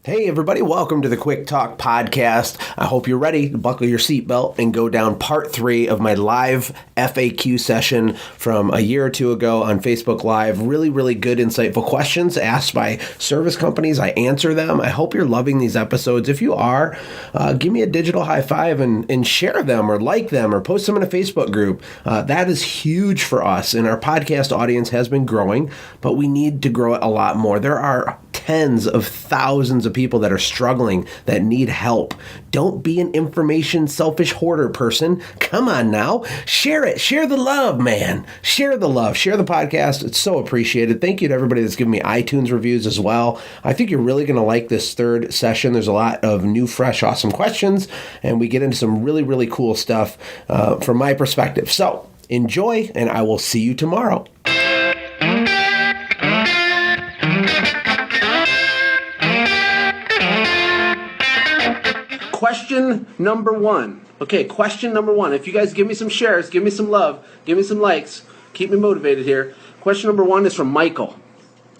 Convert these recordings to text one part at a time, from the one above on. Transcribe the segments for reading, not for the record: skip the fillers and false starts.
Hey everybody, welcome to the Quick Talk Podcast. I hope you're ready to buckle your seatbelt and go down part 3 of my live FAQ session from a year or two ago on Facebook Live. Really good, insightful questions asked by service companies. I answer them. I hope you're loving these episodes. If you are, give me a digital high five and share them or like them or post them in a Facebook group. That is huge for us, and our podcast audience has been growing, but we need to grow it a lot more. There are tens of thousands of people that are struggling, that need help. Don't be an information selfish hoarder person. Come on now. Share it. Share the love, man. Share the love. Share the podcast. It's so appreciated. Thank you to everybody that's given me iTunes reviews as well. I think you're really going to like this third session. There's a lot of new, fresh, awesome questions, and we get into some really cool stuff from my perspective. So enjoy, and I will see you tomorrow. Question number 1. Okay, question number 1. If you guys give me some shares, give me some love, give me some likes, keep me motivated here. Question number 1 is from Michael.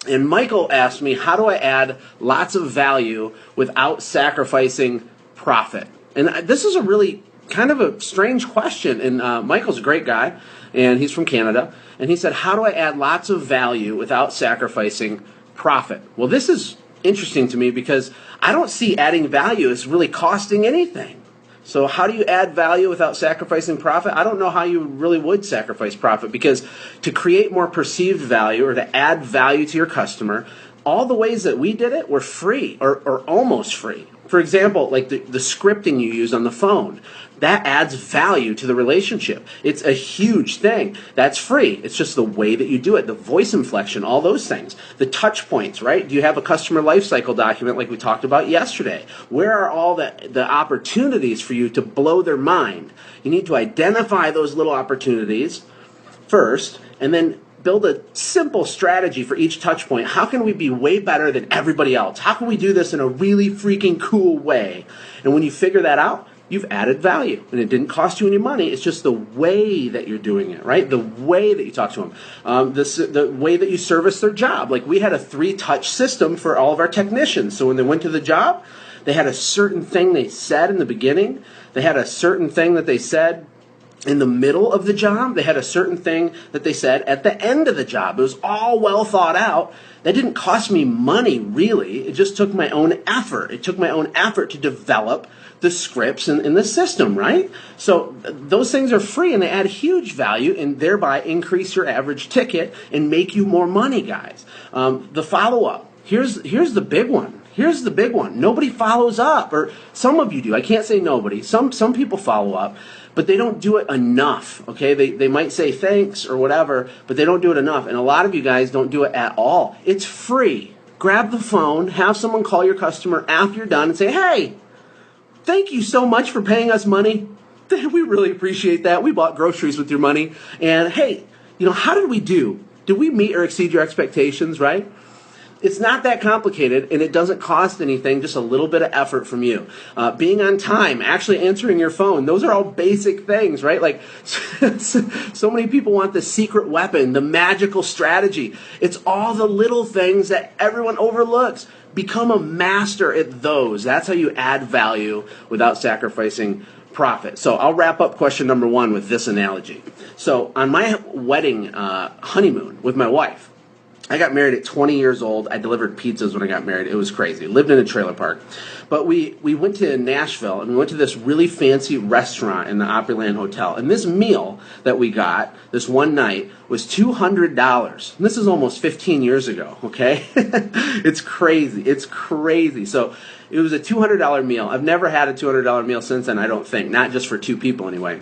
And Michael asked me, how do I add lots of value without sacrificing profit? And this is a really kind of a strange question. And Michael's a great guy, and he's from Canada. And he said, how do I add lots of value without sacrificing profit? Well, this is interesting to me because I don't see adding value as really costing anything. So how do you add value without sacrificing profit? I don't know how you really would sacrifice profit, because to create more perceived value or to add value to your customer, all the ways that we did it were free or almost free. For example, like the scripting you use on the phone, that adds value to the relationship. It's a huge thing. That's free. It's just the way that you do it, the voice inflection, all those things. The touch points, right? Do you have a customer lifecycle document like we talked about yesterday? Where are all the opportunities for you to blow their mind? You need to identify those little opportunities first, and then build a simple strategy for each touch point. How can we be way better than everybody else? How can we do this in a really freaking cool way? And when you figure that out, you've added value. And it didn't cost you any money. It's just the way that you're doing it, right? The way that you talk to them. The way that you service their job. Like we had a 3-touch system for all of our technicians. So when they went to the job, they had a certain thing they said in the beginning. They had a certain thing that they said in the middle of the job. They had a certain thing that they said at the end of the job. It was all well thought out. That didn't cost me money, really. It just took my own effort. It took my own effort to develop the scripts in the system, right? So those things are free, and they add huge value and thereby increase your average ticket and make you more money, guys. The follow-up. Here's the big one. Here's the big one. Nobody follows up, or some of you do. I can't say nobody. Some people follow up, but they don't do it enough, okay? They might say thanks or whatever, but they don't do it enough. And a lot of you guys don't do it at all. It's free. Grab the phone, have someone call your customer after you're done and say, hey, thank you so much for paying us money. We really appreciate that. We bought groceries with your money. And hey, how did we do? Did we meet or exceed your expectations, right? It's not that complicated, and it doesn't cost anything, just a little bit of effort from you. Being on time, actually answering your phone, those are all basic things, right? Like, so many people want the secret weapon, the magical strategy. It's all the little things that everyone overlooks. Become a master at those. That's how you add value without sacrificing profit. So I'll wrap up question number 1 with this analogy. So on my wedding honeymoon with my wife, I got married at 20 years old. I delivered pizzas when I got married. It was crazy. Lived in a trailer park. But we went to Nashville, and we went to this really fancy restaurant in the Opryland Hotel. And this meal that we got this one night was $200. And this is almost 15 years ago, okay? It's crazy. It's crazy. So it was a $200 meal. I've never had a $200 meal since then, I don't think. Not just for 2 people anyway.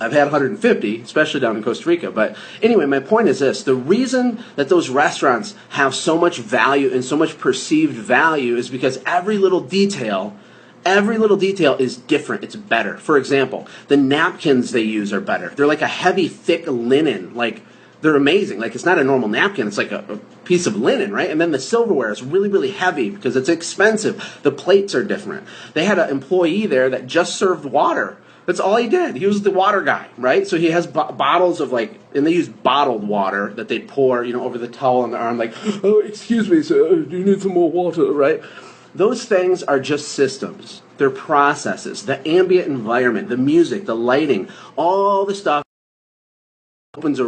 I've had 150, especially down in Costa Rica. But anyway, my point is this. The reason that those restaurants have so much value and so much perceived value is because every little detail is different. It's better. For example, the napkins they use are better. They're like a heavy, thick linen. Like, they're amazing. Like, it's not a normal napkin. It's like a piece of linen, right? And then the silverware is really, really heavy because it's expensive. The plates are different. They had an employee there that just served water. That's all he did. He was the water guy, right? So he has bottles of and they use bottled water that they pour, over the towel on the arm, like, oh, excuse me, sir, do you need some more water, right? Those things are just systems. They're processes. The ambient environment, the music, the lighting, all the stuff opens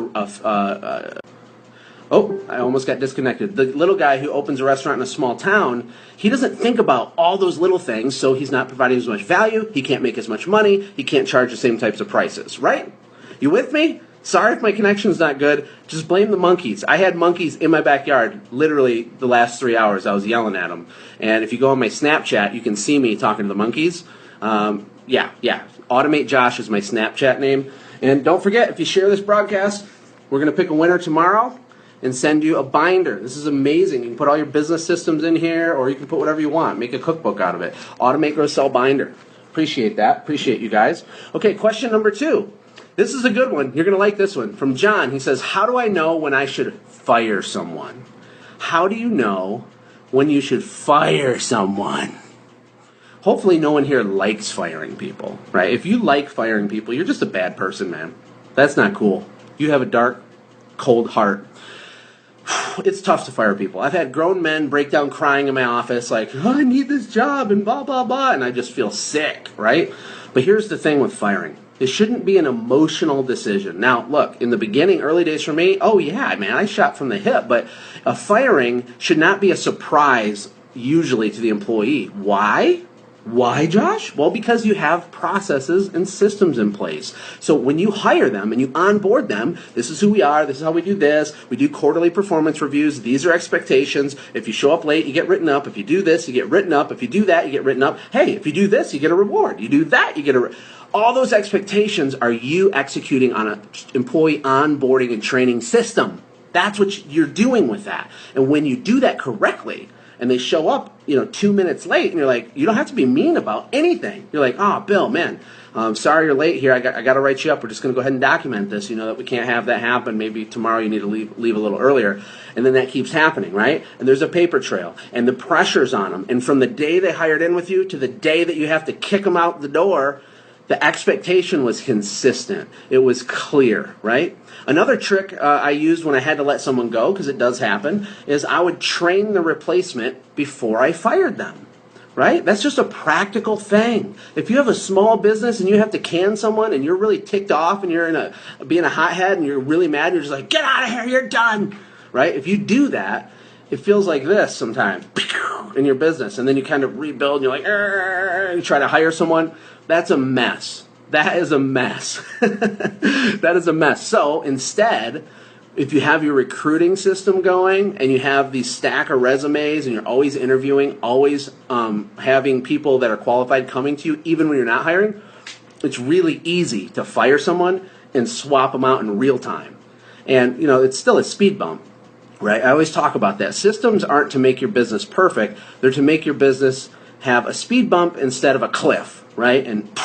oh, I almost got disconnected. The little guy who opens a restaurant in a small town, he doesn't think about all those little things, so he's not providing as much value, he can't make as much money, he can't charge the same types of prices, right? You with me? Sorry if my connection's not good. Just blame the monkeys. I had monkeys in my backyard literally the last 3 hours. I was yelling at them. And if you go on my Snapchat, you can see me talking to the monkeys. Yeah. Automate Josh is my Snapchat name. And don't forget, if you share this broadcast, we're going to pick a winner tomorrow and send you a binder. This is amazing. You can put all your business systems in here, or you can put whatever you want. Make a cookbook out of it. Automate, Grow, Sell binder. Appreciate that. Appreciate you guys. Okay, question number 2. This is a good one. You're going to like this one. From John, he says, how do I know when I should fire someone? How do you know when you should fire someone? Hopefully no one here likes firing people, right? If you like firing people, you're just a bad person, man. That's not cool. You have a dark, cold heart. It's tough to fire people. I've had grown men break down crying in my office like, oh, I need this job and blah, blah, blah, and I just feel sick, right? But here's the thing with firing. It shouldn't be an emotional decision. Now, look, in the beginning, early days for me, oh yeah, man, I shot from the hip, but a firing should not be a surprise usually to the employee. Why? Why, Josh? Well, because you have processes and systems in place. So when you hire them and you onboard them, this is who we are, this is how we do this, we do quarterly performance reviews, these are expectations. If you show up late, you get written up. If you do this, you get written up. If you do that, you get written up. Hey, if you do this, you get a reward. You do that, you get a all those expectations are you executing on an employee onboarding and training system. That's what you're doing with that. And when you do that correctly, and they show up, 2 minutes late, and you're like, you don't have to be mean about anything. You're like, oh, Bill, man, sorry you're late here. I got to write you up. We're just going to go ahead and document this, that we can't have that happen. Maybe tomorrow you need to leave a little earlier. And then that keeps happening, right? And there's a paper trail, and the pressure's on them. And from the day they hired in with you to the day that you have to kick them out the door, the expectation was consistent. It was clear, right? Another trick I used when I had to let someone go, because it does happen, is I would train the replacement before I fired them, right? That's just a practical thing. If you have a small business and you have to can someone and you're really ticked off and you're being a hothead and you're really mad and you're just like, get out of here, you're done, right? If you do that, it feels like this sometimes in your business, and then you kind of rebuild and you're like, you try to hire someone. That's a mess. That is a mess. That is a mess. So instead, if you have your recruiting system going and you have these stack of resumes and you're always interviewing, always having people that are qualified coming to you, even when you're not hiring, it's really easy to fire someone and swap them out in real time. And, it's still a speed bump. Right? I always talk about that. Systems aren't to make your business perfect. They're to make your business have a speed bump instead of a cliff, right? And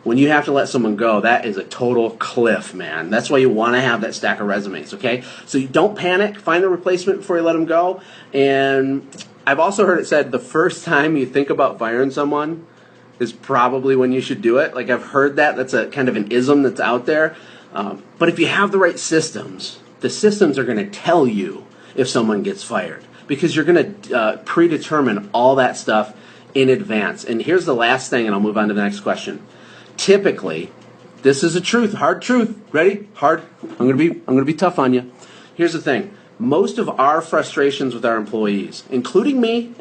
when you have to let someone go, that is a total cliff, man. That's why you want to have that stack of resumes, okay? So you don't panic. Find a replacement before you let them go. And I've also heard it said the first time you think about firing someone is probably when you should do it. Like, I've heard that. That's a kind of an ism that's out there. But if you have the right systems, the systems are going to tell you if someone gets fired, because you're going to predetermine all that stuff in advance. And here's the last thing, and I'll move on to the next question. Typically, this is a truth, hard truth. Ready? Hard. I'm going to be tough on you. Here's the thing. Most of our frustrations with our employees, including me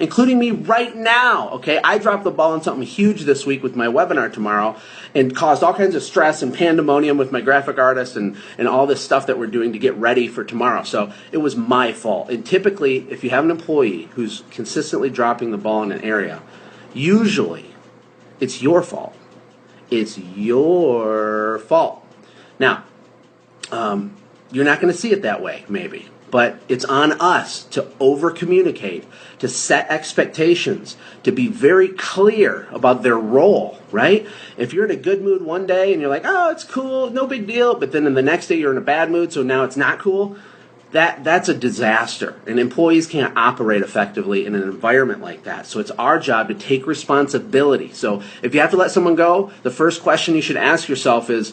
right now, okay? I dropped the ball on something huge this week with my webinar tomorrow and caused all kinds of stress and pandemonium with my graphic artist and all this stuff that we're doing to get ready for tomorrow. So it was my fault. And typically, if you have an employee who's consistently dropping the ball in an area, usually it's your fault. It's your fault. Now, you're not going to see it that way, maybe. But it's on us to over-communicate, to set expectations, to be very clear about their role, right? If you're in a good mood one day and you're like, oh, it's cool, no big deal, but then in the next day you're in a bad mood, so now it's not cool, that's a disaster. And employees can't operate effectively in an environment like that. So it's our job to take responsibility. So if you have to let someone go, the first question you should ask yourself is,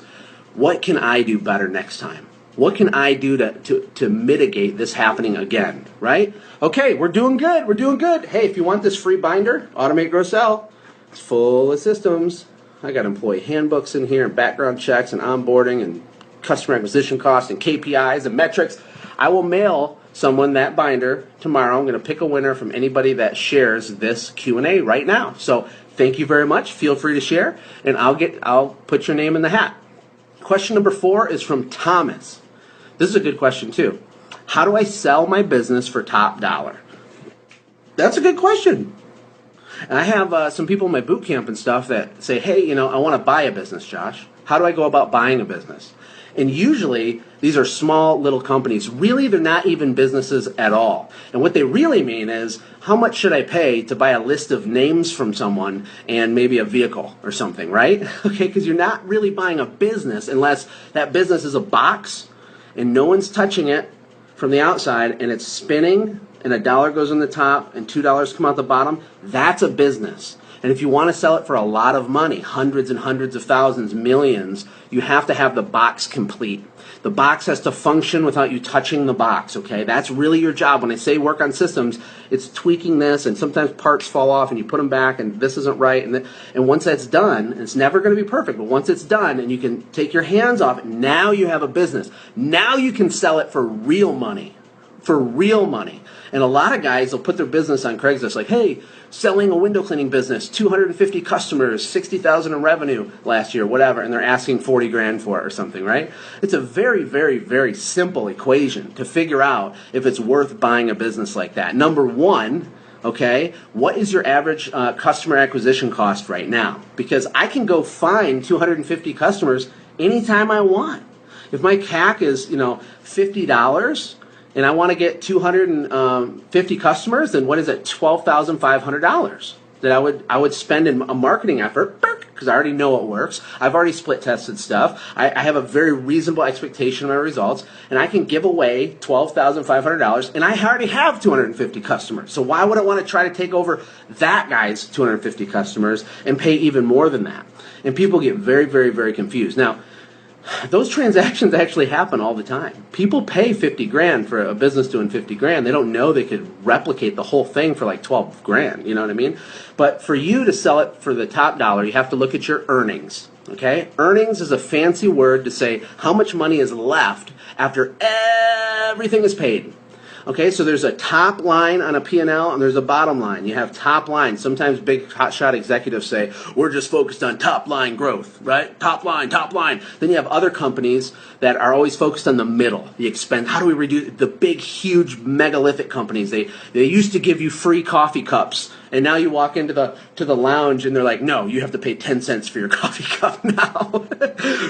what can I do better next time? What can I do to mitigate this happening again, right? Okay, we're doing good. We're doing good. Hey, if you want this free binder, Automate, Grow, Sell, it's full of systems. I got employee handbooks in here and background checks and onboarding and customer acquisition costs and KPIs and metrics. I will mail someone that binder tomorrow. I'm going to pick a winner from anybody that shares this Q&A right now. So thank you very much. Feel free to share, and I'll put your name in the hat. Question number 4 is from Thomas. This is a good question too. How do I sell my business for top dollar? That's a good question. And I have some people in my boot camp and stuff that say, hey, I want to buy a business, Josh. How do I go about buying a business? And usually, these are small little companies. Really, they're not even businesses at all. And what they really mean is, how much should I pay to buy a list of names from someone and maybe a vehicle or something, right? Okay, because you're not really buying a business unless that business is a box and no one's touching it from the outside and it's spinning and $1 goes on the top and $2 come out the bottom. That's a business. And if you want to sell it for a lot of money, hundreds and hundreds of thousands, millions, you have to have the box complete. The box has to function without you touching the box, okay? That's really your job. When I say work on systems, it's tweaking this, and sometimes parts fall off, and you put them back, and this isn't right. And once that's done, and it's never going to be perfect, but once it's done, and you can take your hands off it, now you have a business. Now you can sell it for real money. For real money. And a lot of guys will put their business on Craigslist like, hey, selling a window cleaning business, 250 customers, 60,000 in revenue last year, whatever, and they're asking 40 grand for it or something, right? It's a very, very, very simple equation to figure out if it's worth buying a business like that. Number one, okay, what is your average customer acquisition cost right now? Because I can go find 250 customers anytime I want. If my CAC is, $50, and I want to get 250 customers, then what is it? $12,500 that I would spend in a marketing effort, because I already know it works. I've already split tested stuff. I have a very reasonable expectation of my results, and I can give away $12,500, and I already have 250 customers. So why would I want to try to take over that guy's 250 customers and pay even more than that? And people get very, very, very confused. Now, those transactions actually happen all the time. People pay 50 grand for a business doing 50 grand. They don't know they could replicate the whole thing for like 12 grand. You know what I mean? But for you to sell it for the top dollar, you have to look at your earnings. Okay? Earnings is a fancy word to say how much money is left after everything is paid. Okay, so there's a top line on a P&L and there's a bottom line. You have top line. Sometimes big hotshot executives say, we're just focused on top line growth, right? Top line, top line. Then you have other companies that are always focused on the middle, the expense. How do we reduce the big, huge megalithic companies? They used to give you free coffee cups, and now you walk into the lounge and they're like, no, you have to pay 10 cents for your coffee cup now,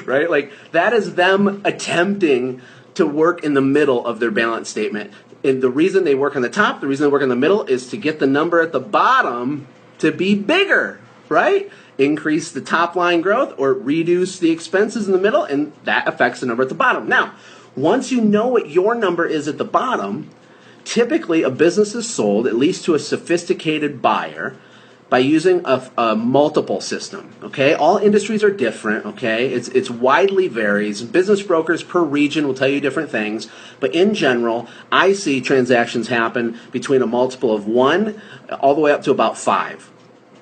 right? Like that is them attempting to work in the middle of their balance statement. And the reason they work on the top, the reason they work in the middle is to get the number at the bottom to be bigger, right? Increase the top line growth or reduce the expenses in the middle, and that affects the number at the bottom. Now, once you know what your number is at the bottom, typically a business is sold, at least to a sophisticated buyer, by using a multiple system, okay? All industries are different, okay? It's widely varies. Business brokers per region will tell you different things, but in general, I see transactions happen between a multiple of 1 all the way up to about 5.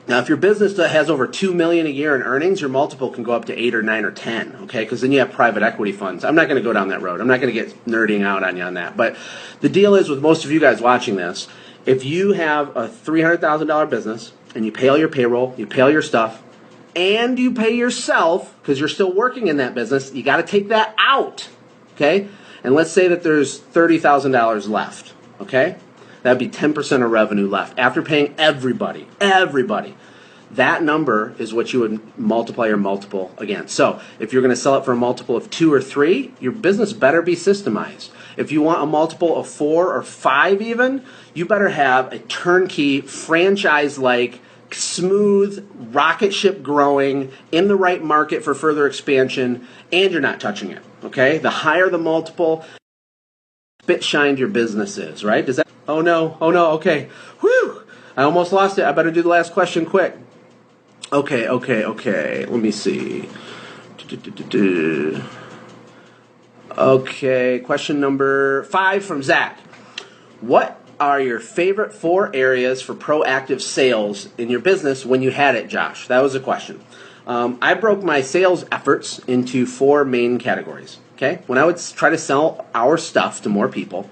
Now, if your business has over $2 million a year in earnings, your multiple can go up to 8 or 9 or 10, okay? Because then you have private equity funds. I'm not going to go down that road. I'm not going to get nerding out on you on that. But the deal is with most of you guys watching this, if you have a $300,000 business, and you pay all your payroll, you pay all your stuff, and you pay yourself, because you're still working in that business, you got to take that out, okay? And let's say that there's $30,000 left, okay? That would be 10% of revenue left after paying everybody. That number is what you would multiply your multiple against. So if you're going to sell it for a multiple of 2 or 3, your business better be systemized. If you want a multiple of 4 or 5 even, you better have a turnkey, franchise-like, smooth, rocket ship growing, in the right market for further expansion, and you're not touching it, okay? The higher the multiple, spit shined your business is, right? Does that? Oh no, okay. Whew! I almost lost it. I better do the last question quick. Okay. Let me see. Okay, question number 5 from Zach. What are your favorite 4 areas for proactive sales in your business when you had it, Josh? That was a question. I broke my sales efforts into 4 main categories. Okay, when I would try to sell our stuff to more people,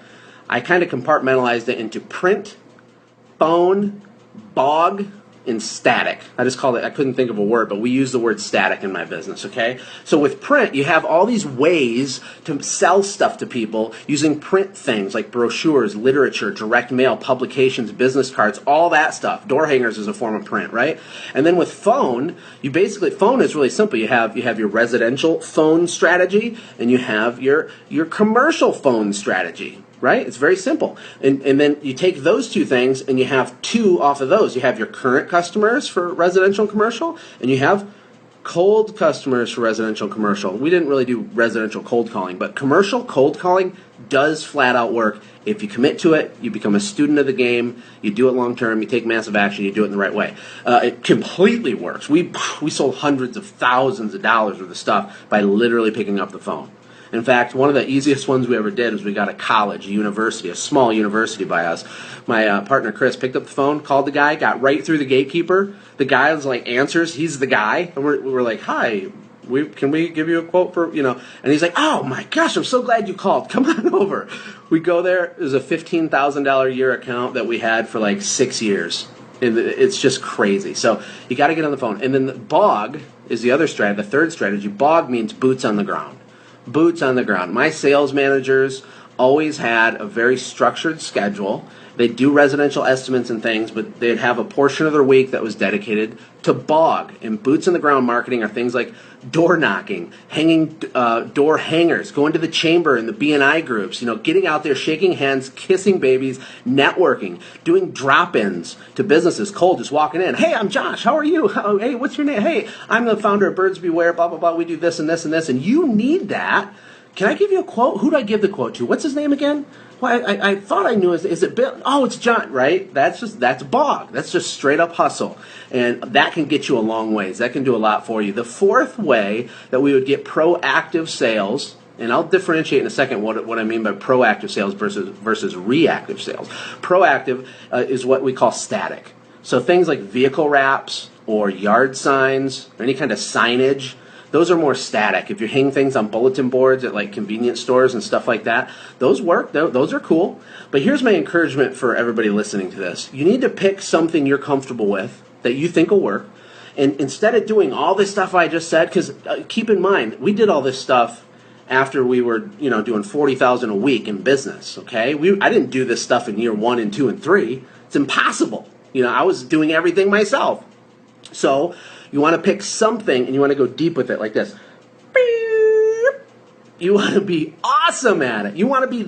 I kind of compartmentalized it into print, phone, bog, and static. I just called it, I couldn't think of a word, but we use the word static in my business, okay? So with print, you have all these ways to sell stuff to people using print things like brochures, literature, direct mail, publications, business cards, all that stuff. Door hangers is a form of print, right? And then with phone, phone is really simple. You have your residential phone strategy and you have your commercial phone strategy. Right? It's very simple. And then you take those 2 things and you have 2 off of those. You have your current customers for residential and commercial, and you have cold customers for residential and commercial. We didn't really do residential cold calling, but commercial cold calling does flat out work. If you commit to it, you become a student of the game, you do it long term, you take massive action, you do it in the right way. It completely works. We sold hundreds of thousands of dollars worth of stuff by literally picking up the phone. In fact, one of the easiest ones we ever did was we got a university, a small university by us. My partner Chris picked up the phone, called the guy, got right through the gatekeeper. The guy was like, answers, he's the guy. And we were like, hi, can we give you a quote for, And he's like, oh my gosh, I'm so glad you called. Come on over. We go there. It was a $15,000 a year account that we had for like 6 years. It's just crazy. So you got to get on the phone. And then the BOG is the other strategy, the third strategy. BOG means boots on the ground. Boots on the ground. My sales managers always had a very structured schedule. They'd do residential estimates and things, but they'd have a portion of their week that was dedicated to BOG. And boots on the ground marketing are things like door knocking, hanging door hangers, going to the chamber and the B&I groups, getting out there, shaking hands, kissing babies, networking, doing drop-ins to businesses, cold, just walking in. Hey, I'm Josh. How are you? Hey, what's your name? Hey, I'm the founder of Birds Beware, blah, blah, blah. We do this and this and this. And you need that. Can I give you a quote? Who do I give the quote to? What's his name again? Well, I thought I knew. Is it Bill? Oh, it's John, right? That's BOG. That's just straight up hustle. And that can get you a long ways. That can do a lot for you. The 4th way that we would get proactive sales, and I'll differentiate in a second what I mean by proactive sales versus reactive sales. Proactive is what we call static. So things like vehicle wraps or yard signs or any kind of signage, those are more static. If you hang things on bulletin boards at like convenience stores and stuff like that, those work. Those are cool. But here's my encouragement for everybody listening to this. You need to pick something you're comfortable with that you think will work. And instead of doing all this stuff I just said, because keep in mind, we did all this stuff after we were, doing $40,000 a week in business, okay? I didn't do this stuff in year 1 and 2 and 3. It's impossible. I was doing everything myself. So you want to pick something and you want to go deep with it like this. You want to be awesome at it. You want to be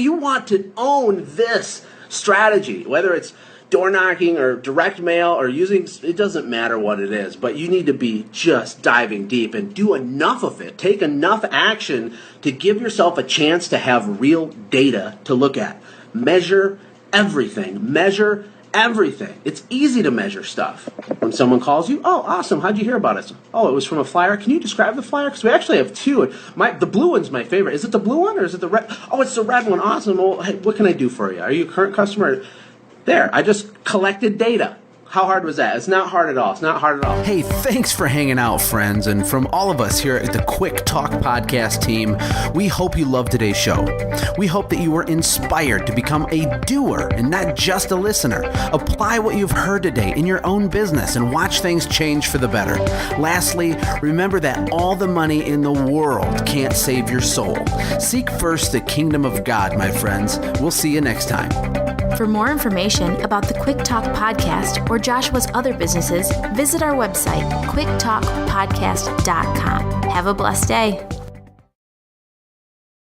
you want to own this strategy, whether it's door knocking or direct mail or it doesn't matter what it is, but you need to be just diving deep and do enough of it. Take enough action to give yourself a chance to have real data to look at. Measure everything. Measure everything. It's easy to measure stuff. When someone calls you, oh, awesome, how'd you hear about us? Oh, it was from a flyer. Can you describe the flyer? Because we actually have 2. The blue one's my favorite. Is it the blue one or is it the red? Oh, it's the red one. Awesome. Well, hey, what can I do for you? Are you a current customer? There, I just collected data. How hard was that? It's not hard at all. It's not hard at all. Hey, thanks for hanging out, friends. And from all of us here at the Quick Talk Podcast team, we hope you loved today's show. We hope that you were inspired to become a doer and not just a listener. Apply what you've heard today in your own business and watch things change for the better. Lastly, remember that all the money in the world can't save your soul. Seek first the kingdom of God, my friends. We'll see you next time. For more information about the Quick Talk Podcast or Joshua's other businesses, visit our website, quicktalkpodcast.com. Have a blessed day.